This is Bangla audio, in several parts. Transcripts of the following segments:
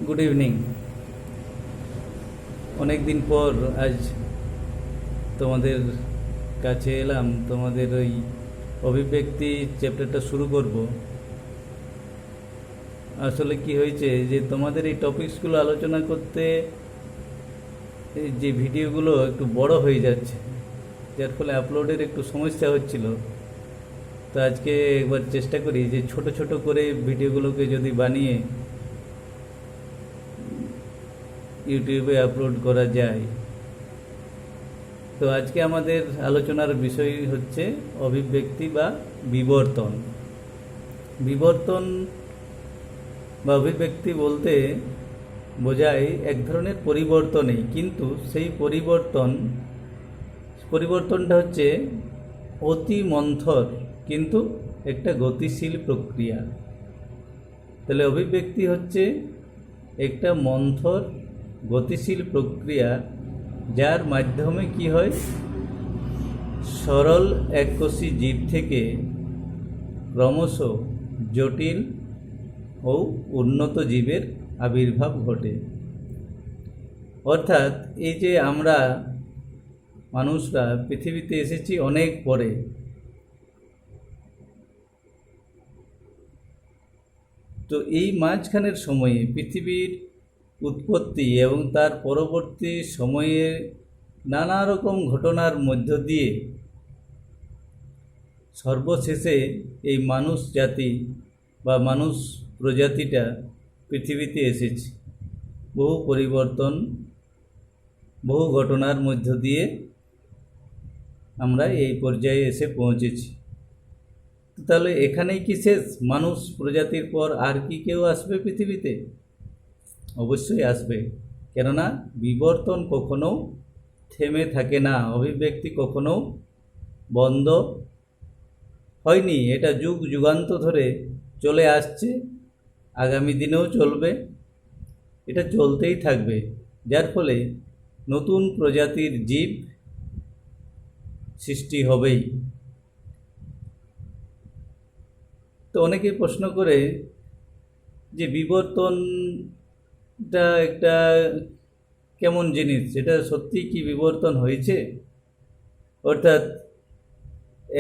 Good evening. অনেক দিন পর আজ তোমাদের কাছে এলাম। তোমাদের ওই অভিব্যক্তি চ্যাপ্টারটা শুরু করব। আসলে কি হয়েছে যে তোমাদের এই টপিকসগুলো আলোচনা করতে এই যে ভিডিওগুলো একটু বড় হয়ে যাচ্ছে, যার ফলে আপলোডের একটু সমস্যা হচ্ছিল। তো আজকে একবার চেষ্টা করি যে ছোট ছোট করে ভিডিওগুলোকে যদি বানিয়ে ইউটিউবে আপলোড করা যায়। তো আজকে আমাদের আলোচনার বিষয় হচ্ছে অভিব্যক্তি বা বিবর্তন। বিবর্তন বা অভিব্যক্তি বলতে বোঝায় এক ধরনের পরিবর্তনই, কিন্তু সেই পরিবর্তনটা হচ্ছে অতি মন্থর কিন্তু একটা গতিশীল প্রক্রিয়া। তাহলে অভিব্যক্তি হচ্ছে একটা মন্থর গতিশীল প্রক্রিয়া, যার মাধ্যমে কি হয়, সরল এককোষী জীব থেকে ক্রমশ জটিল ও উন্নত জীবের আবির্ভাব ঘটে। অর্থাৎ এই যে আমরা মানুষরা পৃথিবীতে এসেছি অনেক পরে, তো এই মাঝখানের সময়ে পৃথিবীর উৎপত্তি এবং তার পরবর্তী সময়ে নানা রকম ঘটনার মধ্য দিয়ে সর্বশেষে এই মানুষ জাতি বা মানুষ প্রজাতিটা পৃথিবীতে এসেছে। বহু পরিবর্তন, বহু ঘটনার মধ্য দিয়ে আমরা এই পর্যায়ে এসে পৌঁছেছি। তাহলে এখানেই কি শেষ? মানুষ প্রজাতির পর আর কি কেউ আসবে পৃথিবীতে? অবশ্যই আসবে, কেননা বিবর্তন কখনো থেমে থাকে না, অভিব্যক্তি কখনো বন্ধ হয়নি। এটা যুগ যুগান্ত ধরে চলে আসছে, আগামী দিনেও চলবে, এটা চলতেই থাকবে। যার ফলে নতুন প্রজাতির জীব সৃষ্টি হবেই। তো অনেকেই প্রশ্ন করে যে বিবর্তনটা একটা কেমন জিনিস, এটা সত্যি কি বিবর্তন হয়েছে? অর্থাৎ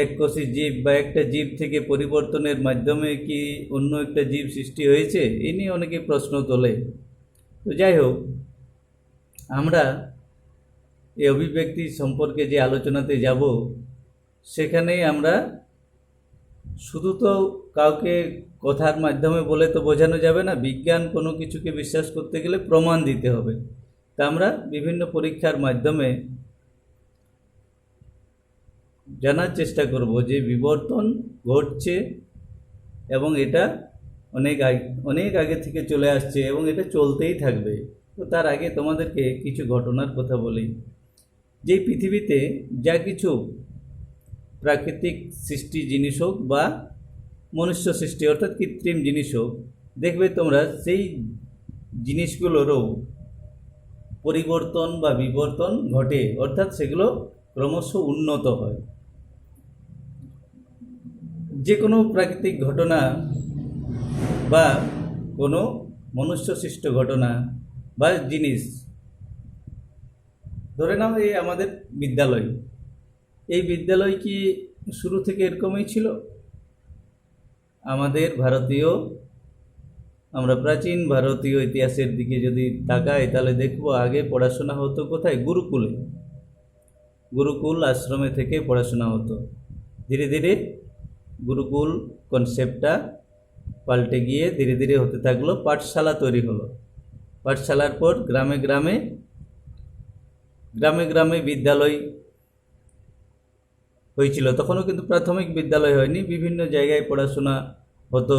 এককোষী জীব বা একটা জীব থেকে পরিবর্তনের মাধ্যমে কি অন্য একটা জীব সৃষ্টি হয়েছে? এই নিয়ে অনেকে প্রশ্ন তোলে। তো যাই হোক, আমরা এই অভিব্যক্তি সম্পর্কে যে আলোচনাতে যাব, সেখানে আমরা শুধু তো কাউকে কথার মাধ্যমে বলে তো বোঝানো যাবে না। বিজ্ঞান কোনো কিছুকে বিশ্বাস করতে গেলে প্রমাণ দিতে হবে। তা আমরা বিভিন্ন পরীক্ষার মাধ্যমে জানার চেষ্টা করব যে বিবর্তন ঘটছে এবং এটা অনেক আগে থেকে চলে আসছে এবং এটা চলতেই থাকবে। তো তার আগে তোমাদেরকে কিছু ঘটনার কথা বলি। যে পৃথিবীতে যা কিছু প্রাকৃতিক সৃষ্টি জিনিস হোক বা মনুষ্য সৃষ্টি অর্থাৎ কৃত্রিম জিনিস হোক, দেখবে তোমরা সেই জিনিসগুলোরও পরিবর্তন বা বিবর্তন ঘটে, অর্থাৎ সেগুলো ক্রমশ উন্নত হয়। যে কোনো প্রাকৃতিক ঘটনা বা কোনো মনুষ্যসৃষ্ট ঘটনা বা জিনিস, ধরে নাও এই আমাদের বিদ্যালয়, এই বিদ্যালয় কি শুরু থেকে এরকমই ছিল? আমাদের আমরা প্রাচীন ভারতীয় ইতিহাসের দিকে যদি তাকাই, তাহলে দেখবো আগে পড়াশোনা হতো কোথায়? গুরুকুলে। গুরুকুল আশ্রমে থেকে পড়াশোনা হতো। ধীরে ধীরে গুরুকুল কনসেপ্টটা পাল্টে গিয়ে ধীরে ধীরে হতে থাকলো পাঠশালা তৈরি হলো। পাঠশালার পর গ্রামে গ্রামে বিদ্যালয় হয়েছিল। তখনও কিন্তু প্রাথমিক বিদ্যালয় হয়নি, বিভিন্ন জায়গায় পড়াশোনা হতো,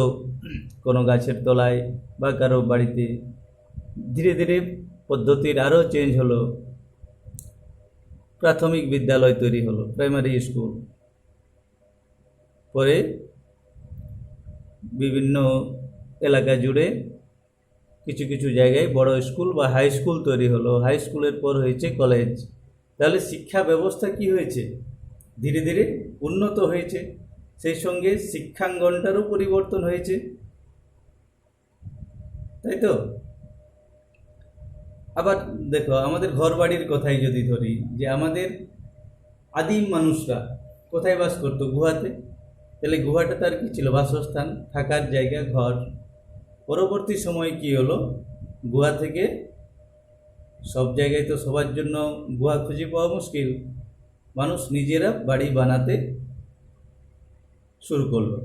কোনো গাছের তলায় বা কারো বাড়িতে। ধীরে ধীরে পদ্ধতির আরও চেঞ্জ হলো, প্রাথমিক বিদ্যালয় তৈরি হলো, প্রাইমারি স্কুল। পরে বিভিন্ন এলাকা জুড়ে কিছু কিছু জায়গায় বড় স্কুল বা হাই স্কুল তৈরি হলো। হাই স্কুলের পর হয়েছে কলেজ। তাহলে শিক্ষা ব্যবস্থা কি হয়েছে? ধীরে ধীরে উন্নত হয়েছে, সেই সঙ্গে শিক্ষাঙ্গনটারও পরিবর্তন হয়েছে, তাই তো? আবার দেখো, আমাদের ঘর বাড়ির কথাই যদি ধরি, যে আমাদের আদিম মানুষরা কোথায় বাস করতো? গুহাতে। তাহলে গুহাটা তার কি ছিল? বাসস্থান, থাকার জায়গা, ঘর। পরবর্তী সময় কি হলো? গুহা থেকে, সব জায়গায় তো সবার জন্য গুহা খুঁজে পাওয়া মুশকিল, মানুষ নিজেরা বাড়ি বানাতে শুরু করলো।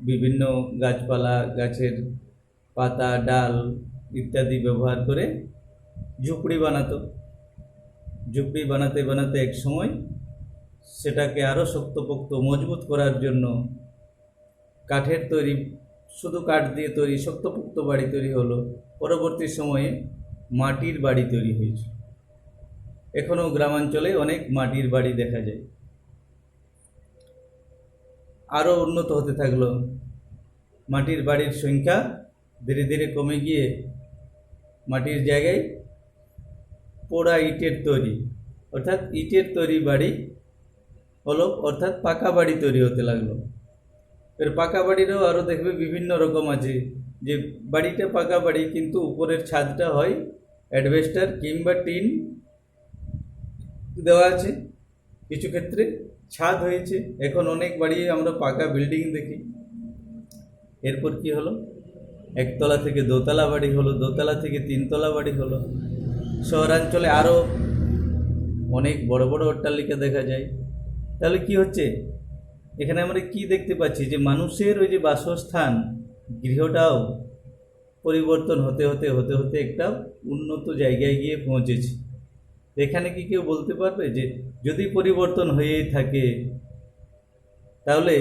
বিভিন্ন গাছপালা, গাছের পাতা, ডাল ইত্যাদি ব্যবহার করে ঝুপড়ি বানাতো। ঝুপড়ি বানাতে বানাতে এক সময় সেটাকে আরও শক্তপোক্ত মজবুত করার জন্য কাঠের তৈরি, শুধু কাঠ দিয়ে তৈরি শক্তপোক্ত বাড়ি তৈরি হলো। পরবর্তী সময়ে মাটির বাড়ি তৈরি হয়েছে। এখনও গ্রামাঞ্চলে অনেক মাটির বাড়ি দেখা যায়। আরও উন্নত হতে থাকলো, মাটির বাড়ির সংখ্যা ধীরে ধীরে কমে গিয়ে মাটির জায়গায় পোড়া ইটের তৈরি, অর্থাৎ ইটের তৈরি বাড়ি হলো, অর্থাৎ পাকা বাড়ি তৈরি হতে লাগলো। এর পাকা বাড়িরও আরও দেখবে বিভিন্ন রকম আছে, যে বাড়িটা পাকা বাড়ি কিন্তু উপরের ছাদটা হয় অ্যাডভেস্টার কিংবা টিন দেওয়া আছে, কিছু ক্ষেত্রে ছাদ হয়েছে। এখন অনেক বাড়ি আমরা পাকা বিল্ডিং দেখি। এরপর কি হলো? একতলা থেকে দোতলা বাড়ি হলো, দোতলা থেকে তিনতলা বাড়ি হলো। শহরাঞ্চলে আরও অনেক বড় বড় অট্টালিকা দেখা যায়। তাহলে কি হচ্ছে? এখানে আমরা কি দেখতে পাচ্ছি? যে মানুষের ওই যে বাসস্থান, গৃহটাও পরিবর্তন হতে হতে হতে হতে একটা উন্নত জায়গায় গিয়ে পৌঁছেছে। এখানে কি কেউ বলতে পারবে যে যদি পরিবর্তন হয়েই থাকে তাহলে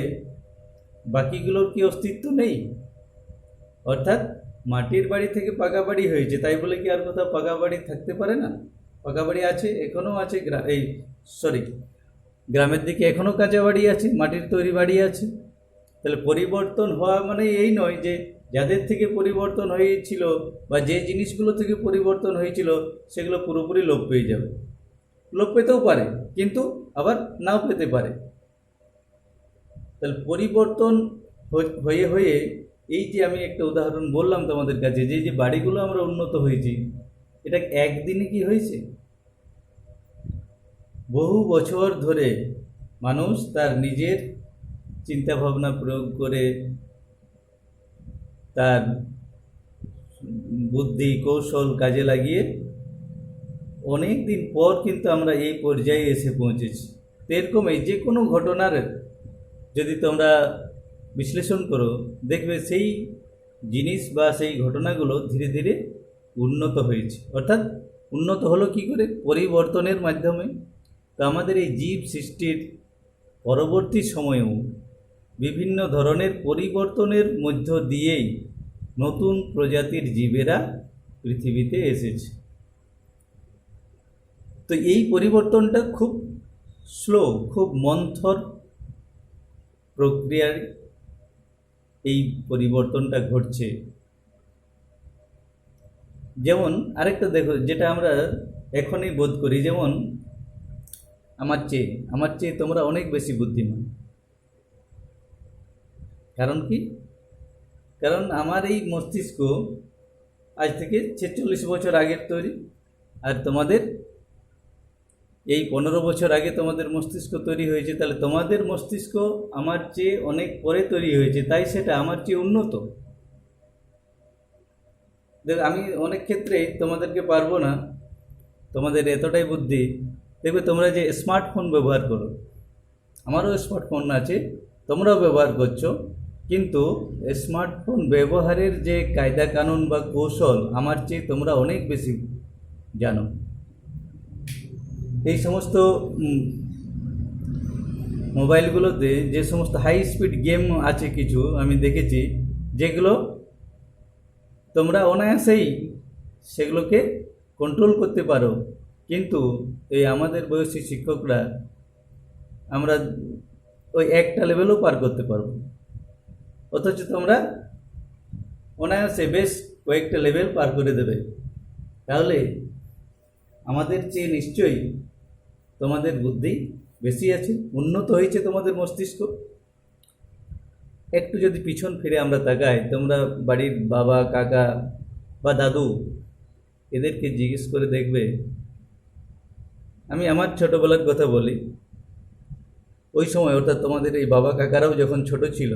বাকিগুলোর কি অস্তিত্ব নেই? অর্থাৎ মাটির বাড়ি থেকে পাকা বাড়ি হয়েছে, তাই বলে কি আর কোথাও পাকা বাড়ি থাকতে পারে না? পাকা বাড়ি আছে, এখনও আছে। গ্রামের দিকে এখনও কাঁচা বাড়ি আছে, মাটির তৈরি বাড়ি আছে। তাহলে পরিবর্তন হওয়া মানে এই নয় যে যাদের থেকে পরিবর্তন হয়েছিল বা যে জিনিসগুলো থেকে পরিবর্তন হয়েছিল সেগুলো পুরোপুরি লোপ পেয়ে যাবে। লোপ পেতেও পারে, কিন্তু আবার নাও পেতে পারে। তাহলে পরিবর্তন হয়ে হয়ে এই যে আমি একটা উদাহরণ বললাম তোমাদের কাছে, যে যে বাড়িগুলো আমরা উন্নত হয়েছি, এটা একদিনে কি হয়েছে? বহু বছর ধরে মানুষ তার নিজের চিন্তাভাবনা প্রয়োগ করে, তার বুদ্ধি কৌশল কাজে লাগিয়ে অনেক দিন পর কিন্তু আমরা এই পর্যায়ে এসে পৌঁছেছি। এরকম এই যে কোনো ঘটনার যদি তোমরা বিশ্লেষণ করো, দেখবে সেই জিনিস বা সেই ঘটনাগুলো ধীরে ধীরে উন্নত হয়েছে। অর্থাৎ উন্নত হলো কি করে? পরিবর্তনের মাধ্যমে। তো আমাদের এই জীব সৃষ্টির পরবর্তী সময়েও বিভিন্ন ধরনের পরিবর্তনের মধ্য দিয়েই নতুন প্রজাতির জীবেরা পৃথিবীতে এসেছে। তো এই পরিবর্তনটা খুব স্লো, খুব মন্থর প্রক্রিয়ায় এই পরিবর্তনটা ঘটছে। যেমন আরেকটা দেখো, যেটা আমরা এখনই বোধ করি, যেমন আমার চেয়ে তোমরা অনেক বেশি বুদ্ধিমান। কারণ কি? কারণ আমার এই মস্তিষ্ক আজ থেকে 46 বছর আগের তৈরি, আর তোমাদের এই 15 বছর আগে তোমাদের মস্তিষ্ক তৈরি হয়েছে। তাহলে তোমাদের মস্তিষ্ক আমার চেয়ে অনেক পরে তৈরি হয়েছে, তাই সেটা আমার চেয়ে উন্নত। দেখ, আমি অনেক ক্ষেত্রে তোমাদেরকে পারবো না, তোমাদের এতটাই বুদ্ধি। দেখবে তোমরা যে স্মার্টফোন ব্যবহার করো, আমারও স্মার্টফোন আছে, তোমরাও ব্যবহার করছো, কিন্তু স্মার্টফোন ব্যবহারের যে কায়দা কানুন বা কৌশল আমার চেয়ে তোমরা অনেক বেশি জানো। এই সমস্ত মোবাইলগুলোতে যে সমস্ত হাই স্পিড গেম আছে কিছু আমি দেখেছি, যেগুলো তোমরা অনায়াসেই সেগুলোকে কন্ট্রোল করতে পারো, কিন্তু এই আমাদের বয়সী শিক্ষকরা আমরা ওই একটা লেভেলও পার করতে পারবো, অথচ তোমরা অনায়াসে বেশ কয়েকটা লেভেল পার করে দেবে। তাহলে আমাদের চেয়ে নিশ্চয়ই তোমাদের বুদ্ধি বেশি আছে, উন্নত হয়েছে তোমাদের মস্তিষ্ক। একটু যদি পিছন ফিরে আমরা তাকাই, তোমরা বাড়ির বাবা কাকা বা দাদু, এদেরকে জিজ্ঞেস করে দেখবে। আমি আমার ছোটবেলার কথা বলি। ওই সময়, অর্থাৎ তোমাদের এই বাবা কাকারাও যখন ছোট ছিল,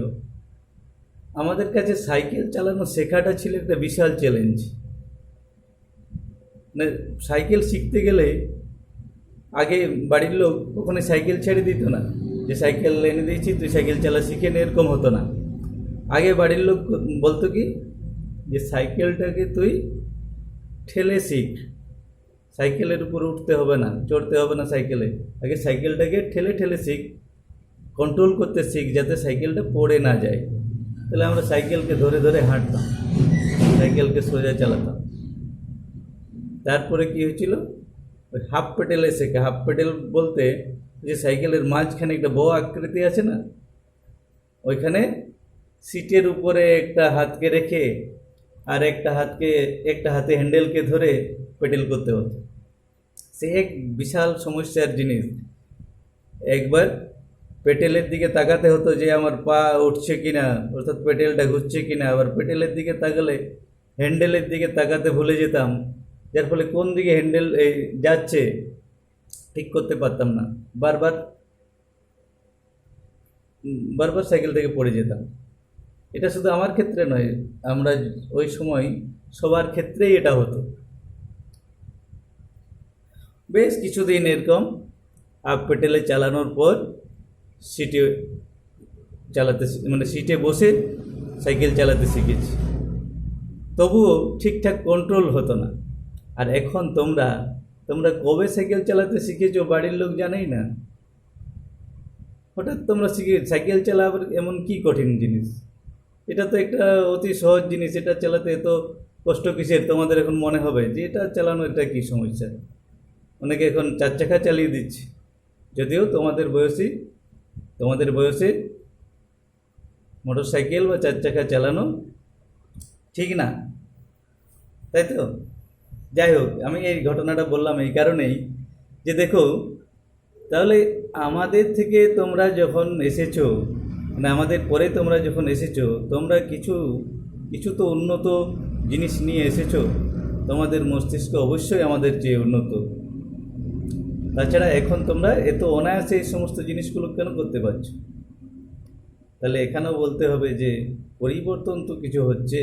আমাদের কাছে সাইকেল চালানো শেখাটা ছিল একটা বিশাল চ্যালেঞ্জ। মানে সাইকেল শিখতে গেলে আগে বাড়ির লোক কখনো সাইকেল ছেড়ে দিত না, যে সাইকেল এনে দিয়েছি তুই সাইকেল চালা শিখে নে, এরকম হতো না। আগে বাড়ির লোক বলতো কি, যে সাইকেলটাকে তুই ঠেলে শিখ, সাইকেলের উপর উঠতে হবে না, চড়তে হবে না সাইকেলে, আগে সাইকেলটাকে ঠেলে ঠেলে শিখ, কন্ট্রোল করতে শিখ, যাতে সাইকেলটা পড়ে না যায়। তাহলে আমরা সাইকেলকে ধরে ধরে হাঁটতাম, সাইকেলকে সোজা চালাতাম। তারপরে কি হয়েছিল, ওই হাফ পেডেলে শেখা। হাফ পেডেল বলতে যে সাইকেলের মাঝখানে একটা বড় আকৃতি আছে না, ওইখানে সিটের উপরে একটা হাতকে রেখে আর একটা হাতে হ্যান্ডেলকে ধরে পেডেল করতে হতো। সে এক বিশাল সমস্যার জিনিস। একবার পেডেলের দিকে তাকাতে হতো যে আমার পা উঠছে কিনা, অর্থাৎ পেডেলটা ঘুরছে কিনা। আবার পেডেলের দিকে তাকালে হ্যান্ডেলের দিকে তাকাতে ভুলে যেতাম, যার ফলে কোন দিকে হ্যান্ডেল যাচ্ছে ঠিক করতে পারতাম না। বারবার বারবার সাইকেল থেকে পড়ে যেতাম। এটা শুধু আমার ক্ষেত্রে নয়, আমরা ওই সময় সবার ক্ষেত্রেই এটা হতো। বেশ কিছুদিন এরকম হাফ পেডেলে চালানোর পর সিটে সিটে বসে সাইকেল চালাতে শিখেছি, তবুও ঠিকঠাক কন্ট্রোল হতো না। আর এখন তোমরা কবে সাইকেল চালাতে শিখেছো বাড়ির লোক জানেই না। হঠাৎ তোমরা শিখে সাইকেল চালাবার এমন কি কঠিন জিনিস? এটা তো একটা অতি সহজ জিনিস, এটা চালাতে এত কষ্ট কিসের তোমাদের এখন মনে হবে যে এটা চালানো এটা কি সমস্যা। অনেকে এখন 4 চাকা চালিয়ে দিচ্ছে, যদিও তোমাদের বয়সে মোটর সাইকেল বা 4 চাকা চালানো ঠিক না, তাই তো? যাই হোক, আমি এই ঘটনাটা বললাম এই কারণেই যে দেখো, তাহলে আমাদের থেকে তোমরা যখন এসেছো, মানে আমাদের পরে তোমরা যখন এসেছো, তোমরা কিছু তো উন্নত জিনিস নিয়ে এসেছো। তোমাদের মস্তিষ্ক অবশ্যই আমাদের চেয়ে উন্নত। তাছাড়া এখন তোমরা এত অনায়াসে এই সমস্ত জিনিসগুলো কেন করতে পারছো? তাহলে এখানেও বলতে হবে যে পরিবর্তন তো কিছু হচ্ছে,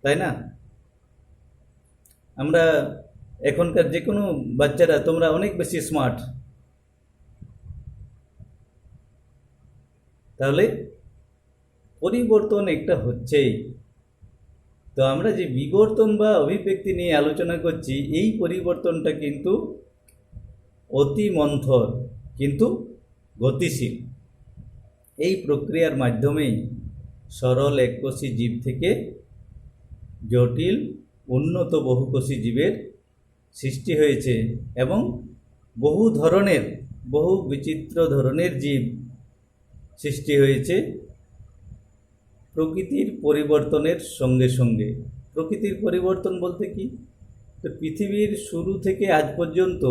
তাই না? আমরা এখনকার যে কোনো বাচ্চারা, তোমরা অনেক বেশি স্মার্ট, তাহলে পরিবর্তন একটা হচ্ছেই। তো আমরা যে বিবর্তন বা অভিব্যক্তি নিয়ে আলোচনা করছি, এই পরিবর্তনটা কিন্তু অতি মন্থর কিন্তু গতিশীল। এই প্রক্রিয়ার মাধ্যমেই সরল এককোষী জীব থেকে জটিল উন্নত বহুকোষী জীবের সৃষ্টি হয়েছে, এবং বহু বিচিত্র ধরনের জীব সৃষ্টি হয়েছে প্রকৃতির পরিবর্তনের সঙ্গে সঙ্গে। প্রকৃতির পরিবর্তন বলতে কি, তো পৃথিবীর শুরু থেকে আজ পর্যন্ত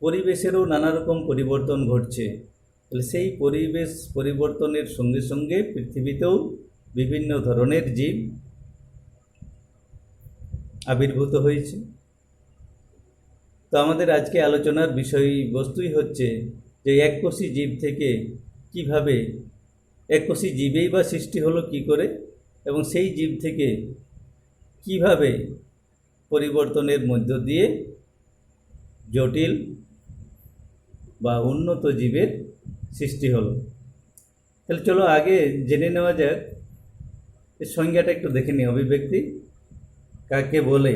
পরিবেশেরও নানা রকম পরিবর্তন ঘটছে। তাহলে সেই পরিবেশ পরিবর্তনের সঙ্গে সঙ্গে পৃথিবীতেও বিভিন্ন ধরনের জীব আবির্ভূত হয়েছে। তো আমাদের আজকে আলোচনার বিষয়বস্তুই হচ্ছে যে এককোষী জীব থেকে কিভাবে, এককোষী জীবেই বা সৃষ্টি হলো কি করে, এবং সেই জীব থেকে কিভাবে পরিবর্তনের মধ্য দিয়ে জটিল বা উন্নত জীবের সৃষ্টি হলো। তাহলে চলো আগে জেনে নেওয়া যাক, এর সংজ্ঞাটা একটু দেখে নিই। অভিব্যক্তি কাকে বলে?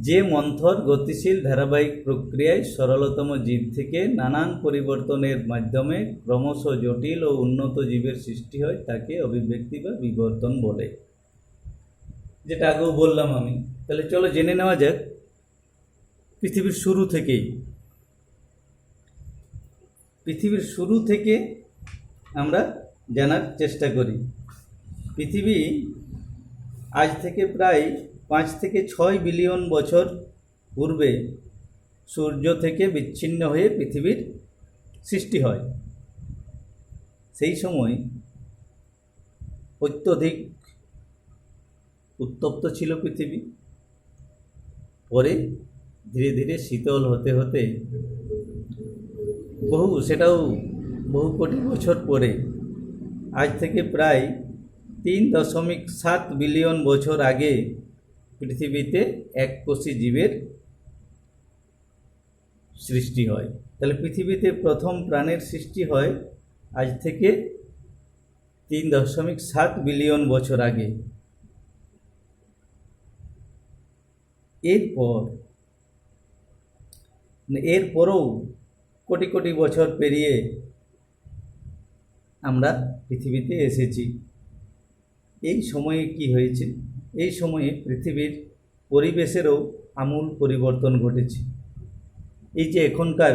যে মন্থর গতিশীল ধারাবাহিক প্রক্রিয়ায় সরলতম জীব থেকে নানান পরিবর্তনের মাধ্যমে ক্রমশ জটিল ও উন্নত জীবের সৃষ্টি হয়, তাকে অভিব্যক্তি বা বিবর্তন বলে, যেটা আগেও বললাম আমি। তাহলে চলো জেনে নেওয়া যাক পৃথিবীর শুরু থেকে আমরা জানার চেষ্টা করি। পৃথিবী আজ থেকে প্রায় 5 থেকে 6 বিলিয়ন বছর পূর্বে সূর্য থেকে বিচ্ছিন্ন হয়ে পৃথিবীর সৃষ্টি হয়। সেই সময় অত্যধিক উত্তপ্ত ছিল পৃথিবী, পরে ধীরে ধীরে শীতল হতে হতে বহু কোটি বছর পরে, আজ থেকে প্রায় 3.7 বিলিয়ন বছর আগে পৃথিবীতে এককোষী জীবের সৃষ্টি হয়। তাহলে পৃথিবীতে প্রথম প্রাণের সৃষ্টি হয় আজ থেকে 3.7 বিলিয়ন বছর আগে। এরপরও কোটি কোটি বছর পেরিয়ে আমরা পৃথিবীতে এসেছি। এই সময়ে কি হয়েছে? এই সময়ে পৃথিবীর পরিবেশেরও আমূল পরিবর্তন ঘটেছে। এই যে এখনকার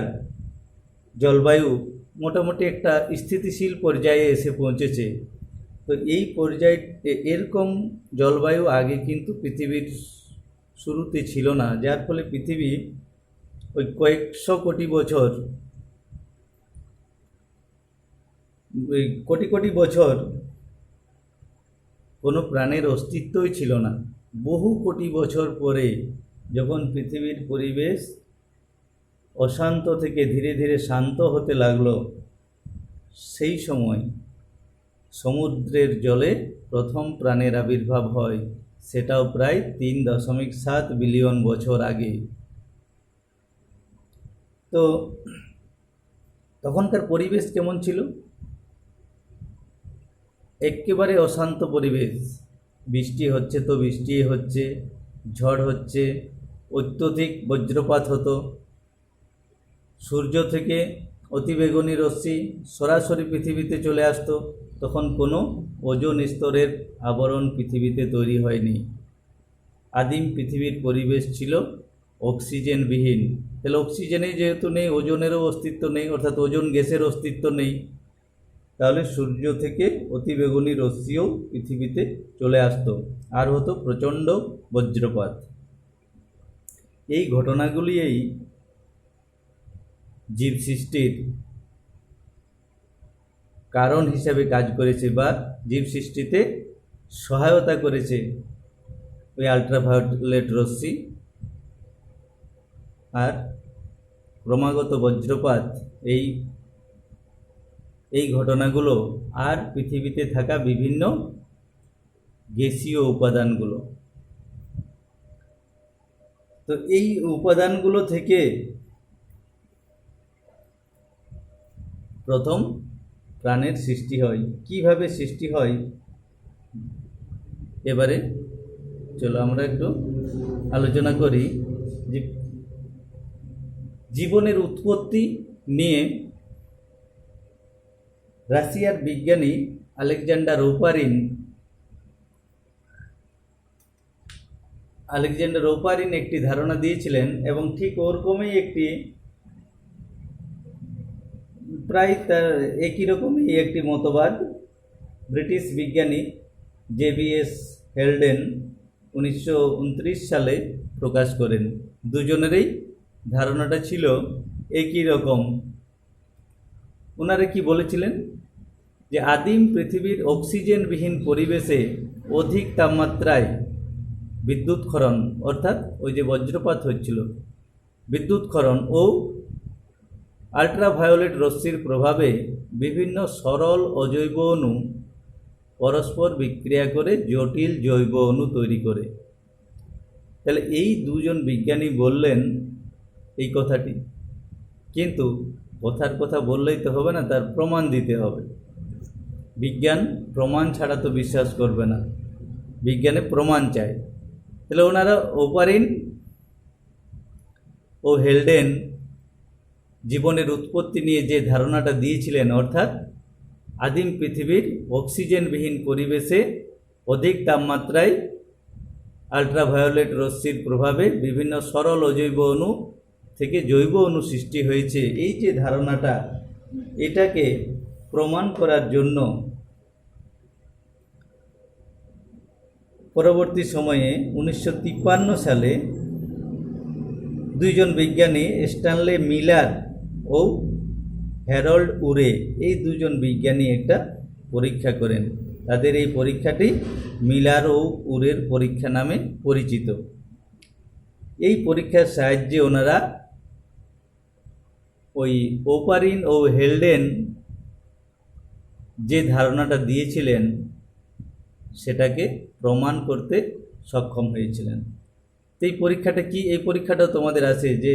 জলবায়ু মোটামুটি একটা স্থিতিশীল পর্যায়ে এসে পৌঁছেছে, তো এই পর্যায়ে এরকম জলবায়ু আগে কিন্তু পৃথিবীর শুরুতে ছিল না, যার ফলে পৃথিবী ওই কয়েকশো কোটি বছর কোটি কোটি বছর কোনো প্রাণের অস্তিত্বই ছিল না। বহু কোটি বছর পরে যখন পৃথিবীর পরিবেশ অশান্ত থেকে ধীরে ধীরে শান্ত হতে লাগলো, সেই সময় সমুদ্রের জলে প্রথম প্রাণের আবির্ভাব হয়, সেটাও প্রায় 3.7 বিলিয়ন বছর আগে। তো তখনকার পরিবেশ কেমন ছিল? একেবারে অশান্ত পরিবেশ। বৃষ্টি হচ্ছে তো বৃষ্টি হচ্ছে, ঝড় হচ্ছে, অত্যধিক বজ্রপাত হতো, সূর্য থেকে অতিবেগুনি রশ্মি সরাসরি পৃথিবীতে চলে আসতো। তখন কোনো ওজোন স্তরের আবরণ পৃথিবীতে তৈরি হয়নি। আদিম পৃথিবীর পরিবেশ ছিল অক্সিজেনবিহীন। তাহলে অক্সিজেনেই যেহেতু নেই, ওজোনেরও অস্তিত্ব নেই, অর্থাৎ ওজোন গ্যাসের অস্তিত্ব নেই, তাহলে সূর্য থেকে অতিবেগুনি রশ্মিও পৃথিবীতে চলে আসতো, আর হতো প্রচণ্ড বজ্রপাত। এই ঘটনাগুলিই জীব সৃষ্টির কারণ হিসাবে কাজ করেছে বা জীব সৃষ্টিতে সহায়তা করেছে। ওই আল্ট্রাভায়োলেট রশ্মি আর ক্রমাগত বজ্রপাত, এই ঘটনাগুলো আর পৃথিবীতে থাকা বিভিন্ন গ্যাসীয় উপাদানগুলো। তো এই উপাদানগুলো থেকে প্রথম প্রাণের সৃষ্টি হয়। কিভাবে সৃষ্টি হয় এবারে চলো আমরা একটু আলোচনা করি। যে জীবনের উৎপত্তি নিয়ে রাশিয়ার বিজ্ঞানী আলেকজান্ডার ওপারিন একটি ধারণা দিয়েছিলেন, এবং ঠিক ওরকমই একটি প্রায় তার একই রকমই একটি মতবাদ ব্রিটিশ বিজ্ঞানী জেবিএস হেলডেন 1929 সালে প্রকাশ করেন। দুজনেরই ধারণাটা ছিল একই রকম। ওনারা কি বলেছিলেন? যে আদিম পৃথিবীর অক্সিজেনবিহীন পরিবেশে অধিক তাপমাত্রায় বিদ্যুৎক্ষরণ, অর্থাৎ ওই যে বজ্রপাত হচ্ছিল, বিদ্যুৎক্ষরণ ও আল্ট্রাভায়োলেট রশ্মির প্রভাবে বিভিন্ন সরল অজৈব অণু পরস্পর বিক্রিয়া করে জটিল জৈব অণু তৈরি করে। তাহলে এই দুজন বিজ্ঞানী বললেন এই কথাটি, কিন্তু কথার কথা বললেই তো হবে না, তার প্রমাণ দিতে হবে। বিজ্ঞান প্রমাণ ছাড়া তো বিশ্বাস করবে না, বিজ্ঞানে প্রমাণ চায়। তাহলে ওনারা ওপারিন ও হেলডেন জীবনের উৎপত্তি নিয়ে যে ধারণাটা দিয়েছিলেন, অর্থাৎ আদিম পৃথিবীর অক্সিজেনবিহীন পরিবেশে অধিক তাপমাত্রায় আল্ট্রাভায়োলেট রশ্মির প্রভাবে বিভিন্ন সরল অজৈব অণু থেকে জৈব অণু সৃষ্টি হয়েছে, এই যে ধারণাটা, এটাকে প্রমাণ করার জন্য পরবর্তী সময়ে 1953 সালে দুইজন বিজ্ঞানী স্ট্যানলে মিলার ও হ্যারল্ড উরে, এই দুজন বিজ্ঞানী একটা পরীক্ষা করেন। তাদের এই পরীক্ষাটি মিলার ও উরের পরীক্ষা নামে পরিচিত। এই পরীক্ষার সাহায্যে ওনারা ওই ওপারিন ও হেলডেন যে ধারণাটা দিয়েছিলেন সেটাকে প্রমাণ করতে সক্ষম হয়েছিলেন। তো এই পরীক্ষাটা কি, এই পরীক্ষাটাও তোমাদের আছে যে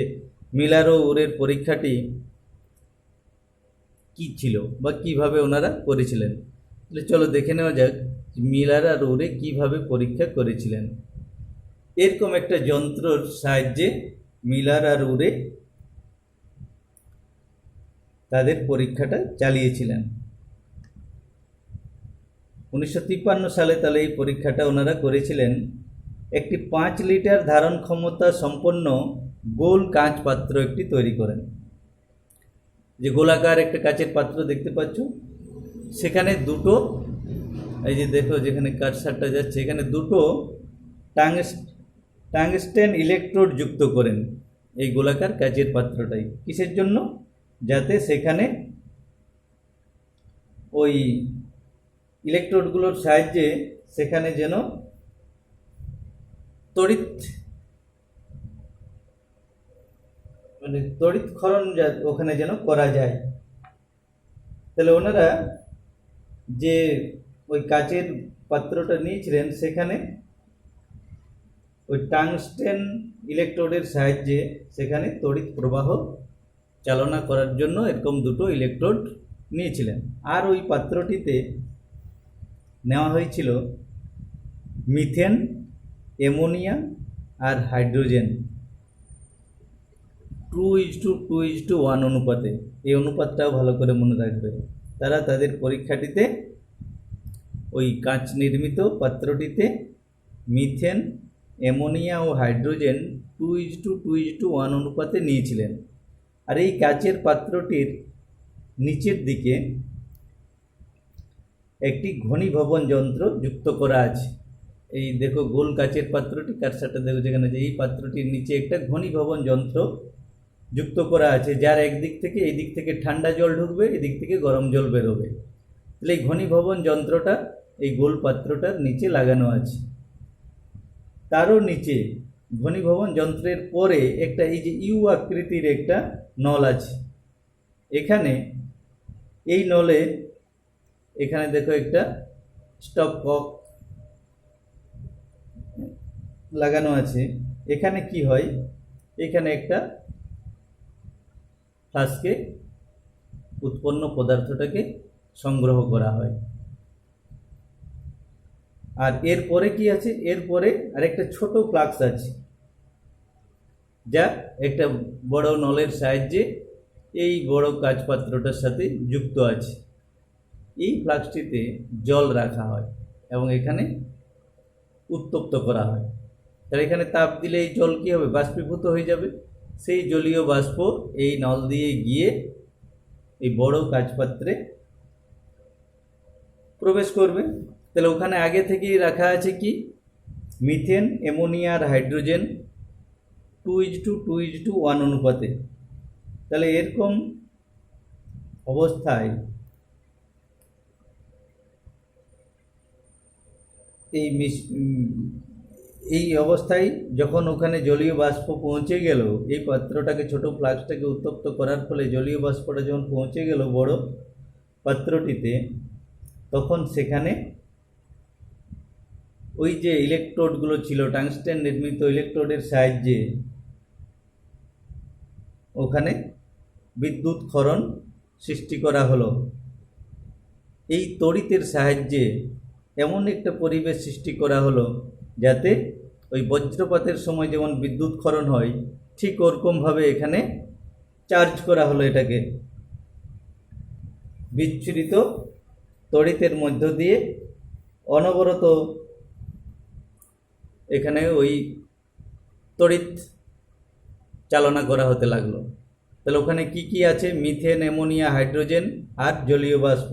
মিলার ও উরের পরীক্ষাটি কি ছিল বা কিভাবে ওনারা করেছিলেন। তাহলে চলো দেখে নেওয়া যাক মিলার আর উরে কিভাবে পরীক্ষা করেছিলেন। এরকম একটা যন্ত্রর সাহায্যে মিলার আর উরে তাদের পরীক্ষাটা চালিয়েছিলেন 1953 সালে। তাহলে এই পরীক্ষাটা ওনারা করেছিলেন একটি 5 লিটার ধারণ ক্ষমতা সম্পন্ন গোল কাঁচ পাত্র একটি তৈরি করেন। যে গোলাকার একটা কাচের পাত্র দেখতে পাচ্ছ, সেখানে দুটো, এই যে দেখো যেখানে কারসারটা যাচ্ছে, এখানে দুটো টাংস্টেন ইলেকট্রোড যুক্ত করেন এই গোলাকার কাচের পাত্রটাই। কিসের জন্য? যাতে সেখানে ওই ইলেকট্রোডগুলোর সাহায্যে সেখানে যেন তড়িৎক্ষরণ ওখানে যেন করা যায়। তাহলে ওনারা যে ওই কাচের পাত্রটা নিয়েছিলেন সেখানে ওই টাংস্টেন ইলেকট্রোডের সাহায্যে সেখানে তড়িৎ প্রবাহ চালনা করার জন্য এরকম দুটো ইলেকট্রোড নিয়েছিলেন। আর ওই পাত্রটিতে নেওয়া হয়েছিল মিথেন, অ্যামোনিয়া আর হাইড্রোজেন 2:2:1 অনুপাতে। এই অনুপাতটাও ভালো করে মনে রাখবে। তারা তাদের পরীক্ষাটিতে ওই কাঁচ নির্মিত পাত্রটিতে মিথেন, অ্যামোনিয়া ও হাইড্রোজেন 2:2:1 অনুপাতে নিয়েছিলেন। আর এই কাচের পাত্রটির নিচের দিকে একটি ঘনীভবন যন্ত্র যুক্ত করা আছে। এই দেখো গোল কাচের পাত্রটি, কারসারটা দেখো যেখানে, যে এই পাত্রটির নিচে একটা ঘনীভবন যন্ত্র যুক্ত করা আছে, যার একদিক থেকে এই দিক থেকে ঠান্ডা জল ঢুকবে, এদিক থেকে গরম জল বেরোবে। তাহলে এই ঘনীভবন যন্ত্রটা এই গোল পাত্রটার নিচে লাগানো আছে। তারও নিচে ঘনীভবন যন্ত্রের পরে একটা এই যে ইউ আকৃতির একটা নল আছে। এখানে এই নলে এখানে দেখো একটা স্টপ কক লাগানো আছে। এখানে কি হয়, এখানে একটা ফ্লাস্কে উৎপন্ন পদার্থটাকে সংগ্রহ করা হয়। আর এরপরে কি আছে, এরপরে আরেকটা ছোট ফ্লাক্স আছে যা একটা বড় নলের সাহায্যে এই বড় কাচ পাত্রটার সাথে যুক্ত আছে। এই ফ্লাক্সটিতে জল রাখা হয় এবং এখানে উত্তপ্ত করা হয়। তাহলে এখানে তাপ দিলে এই জল কী হবে, বাষ্পীভূত হয়ে যাবে। সেই জলীয় বাষ্প এই নল দিয়ে গিয়ে এই বড় কাচপাত্রে প্রবেশ করবে। তাহলে ওখানে আগে থেকেই রাখা আছে কি, মিথেন, অ্যামোনিয়া আর হাইড্রোজেন 2:2:1 অনুপাতে। তাহলে এরকম অবস্থায় এই অবস্থায় যখন ওখানে জলীয় বাষ্প পৌঁছে গেল, এই পাত্রটাকে, ছোট ফ্লাক্সটাকে উত্তপ্ত করার ফলে জলীয় বাষ্পটা যখন পৌঁছে গেল বড় পাত্রটিতে, তখন সেখানে ওই যে ইলেকট্রোডগুলো ছিল টাংস্টেন নির্মিত ইলেকট্রোডের সাহায্যে ওখানে বিদ্যুৎ ক্ষরণ সৃষ্টি করা হলো। এই তড়িতের সাহায্যে এমন একটা পরিবেশ সৃষ্টি করা হলো যাতে ওই বজ্রপাতের সময় যেমন বিদ্যুৎ ক্ষরণ হয়, ঠিক ওরকমভাবে এখানে চার্জ করা হলো। এটাকে বিচ্ছুরিত তড়িতের মধ্য দিয়ে অনবরত এখানে ওই তড়িৎ চালনা করা হতে লাগলো। তাহলে ওখানে কি কি আছে, মিথেন, অ্যামোনিয়া, হাইড্রোজেন আর জলীয় বাষ্প।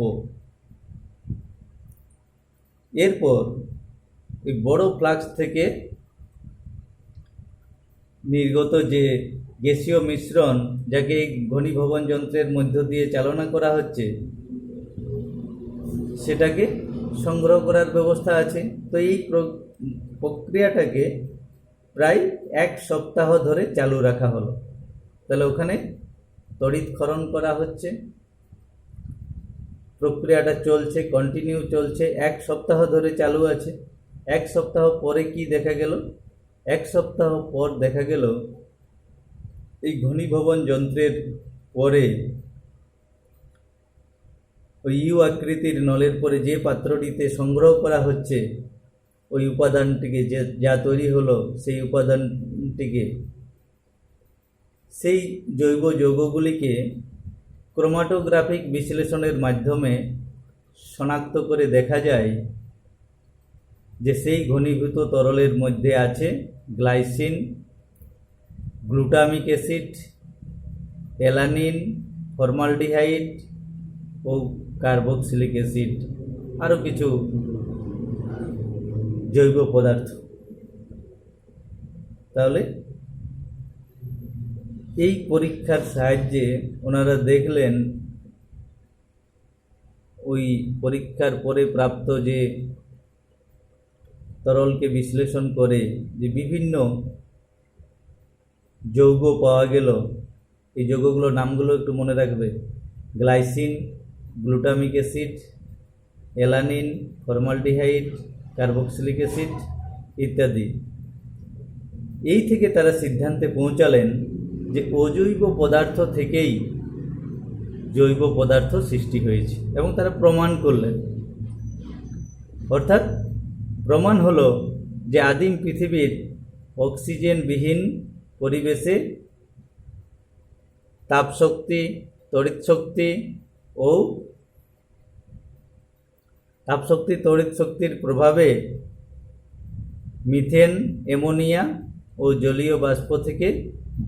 এরপর এই বড় ফ্লাক্স থেকে নির্গত যে গ্যাসীয় মিশ্রণ, যাকে এই ঘনীভবন যন্ত্রের মধ্য দিয়ে চালনা করা হচ্ছে, সেটাকে সংগ্রহ করার ব্যবস্থা আছে। তো এই প্রক্রিয়াটাকে প্রায় 1 সপ্তাহ ধরে চালু রাখা হলো। তাহলে ওখানে তড়িৎক্ষরণ করা হচ্ছে, প্রক্রিয়াটা চলছে, কন্টিনিউ চলছে, 1 সপ্তাহ ধরে চালু আছে। 1 সপ্তাহ পরে কি দেখা গেল? 1 সপ্তাহ পর দেখা গেল এই ঘনীভবন যন্ত্রের পরে ওই ইউ আকৃতির নলের পরে যে পাত্রটিতে সংগ্রহ করা হচ্ছে ওই উপাদানটিকে, যা তৈরি হলো সেই উপাদানটিকে, সেই জৈব যৌগগুলিকে ক্রোমাটোগ্রাফিক বিশ্লেষণের মাধ্যমে শনাক্ত করে দেখা যায় যে সেই ঘনীভূত তরলের মধ্যে আছে glycine, glutamic acid, alanine, formaldehyde ও কার্বক্সিলিক অ্যাসিড, আরও কিছু জৈব পদার্থ। তাহলে এই পরীক্ষার সাহায্যে ওনারা দেখলেন ওই পরীক্ষার পরে প্রাপ্ত যে তরলকে বিশ্লেষণ করে যে বিভিন্ন যৌগ পাওয়া গেল। এই যৌগগুলোর নামগুলো একটু মনে রাখবে: glycine, glutamic acid, alanine, formaldehyde, carboxylic acid ইত্যাদি। এই থেকে তারা সিদ্ধান্তে পৌঁছালেন যে অজৈব পদার্থ থেকেই জৈব পদার্থ সৃষ্টি হয়েছে, এবং তারা প্রমাণ করলেন। অর্থাৎ প্রমাণ হলো যে আদিম পৃথিবীর অক্সিজেনবিহীন পরিবেশে তাপশক্তি, তড়িৎশক্তি ও তড়িৎশক্তির প্রভাবে মিথেন, অ্যামোনিয়া ও জলীয় বাষ্প থেকে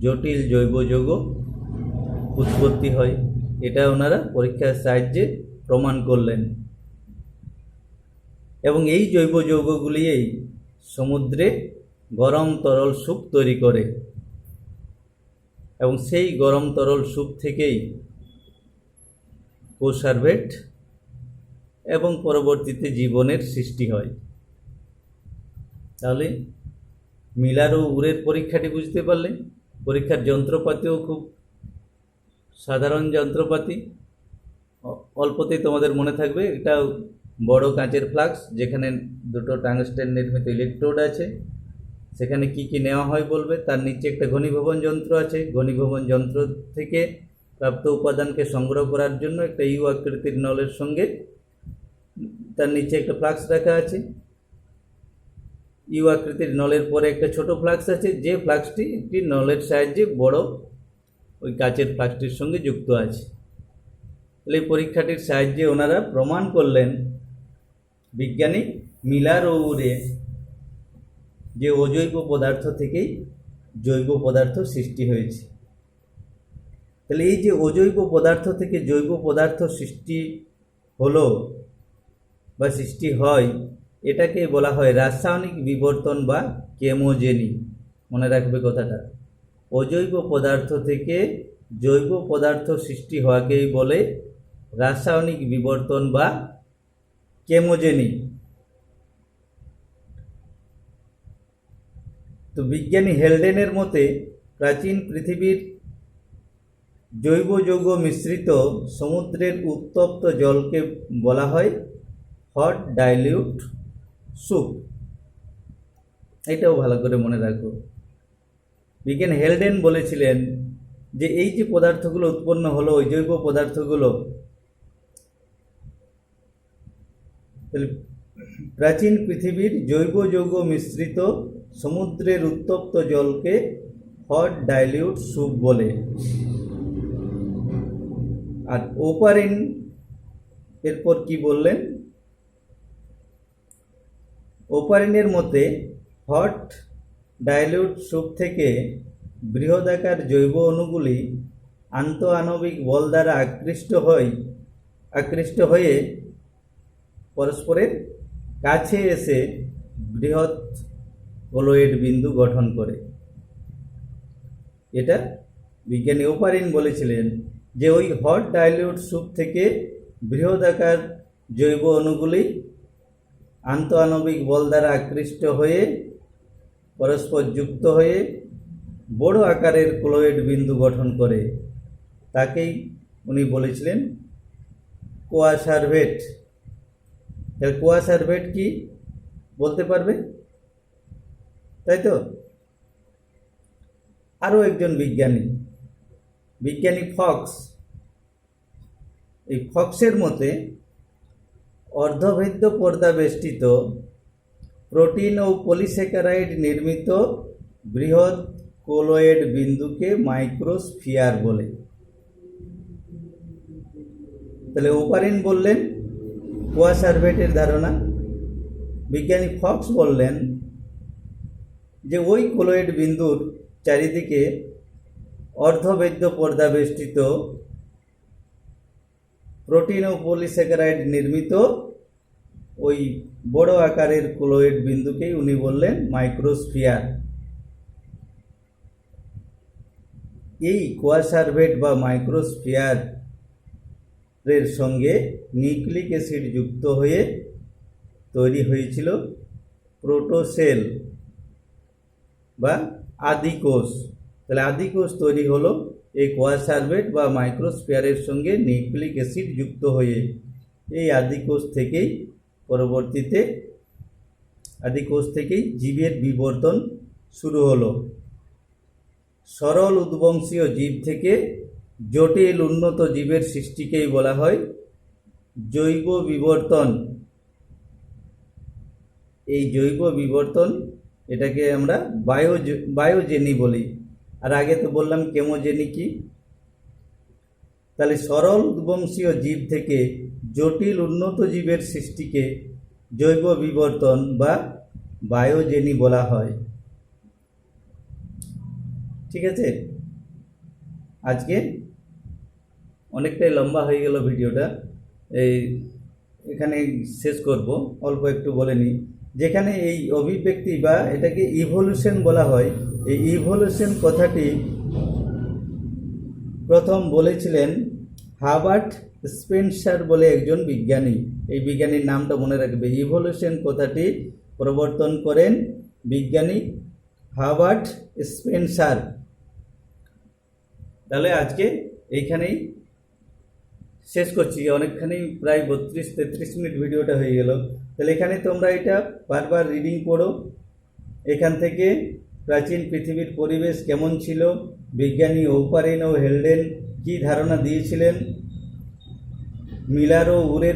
জটিল জৈব যৌগ উৎপত্তি হয়। এটা ওনারা পরীক্ষার সাহায্যে প্রমাণ করলেন। এবং এই জৈব যৌগগুলিই সমুদ্রে গরম তরল স্যুপ তৈরি করে, এবং সেই গরম তরল স্যুপ থেকেই কোসার্ভেট এবং পরবর্তীতে জীবনের সৃষ্টি হয়। তাহলে মিলার ও উরের পরীক্ষাটি বুঝতে পারলে। পরীক্ষার যন্ত্রপাতিও খুব সাধারণ যন্ত্রপাতি, অল্পতেই তোমাদের মনে থাকবে। এটা বড় কাঁচের ফ্লাক্স, যেখানে দুটো টাংস্টেন নির্মিত ইলেকট্রোড আছে। সেখানে কি কি নেওয়া হয় বলবে। তার নিচে একটা ঘনীভবন যন্ত্র আছে। ঘনীভবন যন্ত্র থেকে প্রাপ্ত উপাদানকে সংগ্রহ করার জন্য একটা ইউ আকৃতির নলের সঙ্গে তার নিচে একটা ফ্লাক্স রাখা আছে। ইউ আকৃতির নলের পরে একটা ছোট ফ্লাক্স আছে, যে ফ্লাক্সটি একটি নলের সাহায্যে বড় ওই কাচের ফ্লাক্সটির সঙ্গে যুক্ত আছে। তাহলে এই পরীক্ষাটির সাহায্যে ওনারা প্রমাণ করলেন, বিজ্ঞানী মিলার ও উরে, যে অজৈব পদার্থ থেকেই জৈব পদার্থ সৃষ্টি হয়েছে। তাহলে এই যে অজৈব পদার্থ থেকে জৈব পদার্থ সৃষ্টি হলো বা সৃষ্টি হয়, এটাকে বলা হয় রাসায়নিক বিবর্তন বা কেমোজেনি। মনে রাখবে কথাটা। অজৈব পদার্থ থেকে জৈব পদার্থ সৃষ্টি হওয়াকেই বলে রাসায়নিক বিবর্তন বা কেমোজেনি। তো বিজ্ঞানী হেলডেনের মতে প্রাচীন পৃথিবীর জৈব যৌগ মিশ্রিত সমুদ্রের উত্তপ্ত জলকে বলা হয় হট ডাইলিউট স্যুপ। এটাও ভালো করে মনে রাখো। বিজ্ঞানী হেলডেন বলেছিলেন যে এই যে পদার্থগুলো উৎপন্ন হলো, ওই জৈব পদার্থগুলো, প্রাচীন পৃথিবীর জৈব যৌগ মিশ্রিত সমুদ্রের উত্তপ্ত জলকে হট ডাইলিউট স্যুপ বলে। আর ওপারিন এরপর কি বললেন? ওপারিনের মতে হট ডাইলিউট স্যুপ থেকে বৃহদাকার জৈব অণুগুলি আন্তঃআণবিক বল দ্বারা আকৃষ্ট হয়ে পরস্পরের কাছে এসে বৃহৎ কলয়েড বিন্দু গঠন করে। এটা বিজ্ঞানী ওপারিন বলেছিলেন যে ওই হট ডাইলিউট স্যুপ থেকে বৃহদাকার জৈব অণুগুলি আন্তঃআণবিক বল দ্বারা আকৃষ্ট হয়ে পরস্পর যুক্ত হয়ে বড় আকারের ক্লোয়েড বিন্দু গঠন করে, তাকেই উনি বলেছিলেন কোয়াসারভেট। তাহলে কোয়াসারভেট কি বলতে পারবে, তাই তো? আরও একজন বিজ্ঞানী ফক্স, এই ফক্সের মতে অর্ধভেদ্য পর্দা বেষ্টিত প্রোটিন ও পলিস্যাকারাইড নির্মিত বৃহৎ কোলয়েড বিন্দুকে মাইক্রোস্ফিয়ার বলে। তাহলে ওপারিন বললেন কোয়াসারভেটের ধারণা, বিজ্ঞানী ফক্স বললেন যে ওই কোলয়েড বিন্দুর চারিদিকে অর্ধভেদ্য পর্দা বেষ্টিত প্রোটিন ও পলিস্যাকারাইড নির্মিত ওই বড় আকারের কোলয়েড বিন্দুকেই উনি বললেন মাইক্রোস্ফিয়ার। এই কোয়াসারভেট বা মাইক্রোস্ফিয়ার এর সঙ্গে নিউক্লিক অ্যাসিড যুক্ত হয়ে তৈরি হয়েছিল প্রোটোসেল বা আদিকোষ। তাহলে আদিকোষ তৈরি হলো এই কোয়াসারভেট বা মাইক্রোস্ফিয়ারের সঙ্গে নিউক্লিক অ্যাসিড যুক্ত হয়ে। এই আদিকোষ থেকেই পরবর্তীতে জীবের বিবর্তন শুরু হলো। সরল উদ্বংশীয় জীব থেকে জটিল উন্নত জীবের সৃষ্টিকেই বলা হয় জৈব বিবর্তন। এই জৈব বিবর্তন, এটাকে আমরা বায়োজেনি বলি। আর আগে তো বললাম কেমোজেনি কি। তাহলে সরল উদ্বংশীয় জীব থেকে জটিল উন্নত জীবের সৃষ্টিকে জৈব বিবর্তন বা বায়োজেনি বলা হয়। ঠিক আছে, আজকে অনেকটাই লম্বা হয়ে গেল ভিডিওটা, এখানে শেষ করব। অল্প একটু বলে নিই, যেখানে এই অভিব্যক্তি বা এটাকে ইভলিউশন বলা হয়, এই ইভলিউশন কথাটি প্রথম বলেছিলেন হার্বার্ট স্পেন্সার বলে একজন বিজ্ঞানী। এই বিজ্ঞানীর নামটা মনে রাখবে। ইভলিউশন কথাটি প্রবর্তন করেন বিজ্ঞানী হার্বার্ট স্পেন্সার। তাহলে আজকে এইখানেই শেষ করছি। অনেকখানি প্রায় 32-33 মিনিট ভিডিওটা হয়ে গেল। তাহলে এখানে তোমরা এটা বারবার রিডিং পড়ো। এখান থেকে প্রাচীন পৃথিবীর পরিবেশ কেমন ছিল, বিজ্ঞানী ওপারিন ও হেলডেন কী ধারণা দিয়েছিলেন, মিলার ও উরের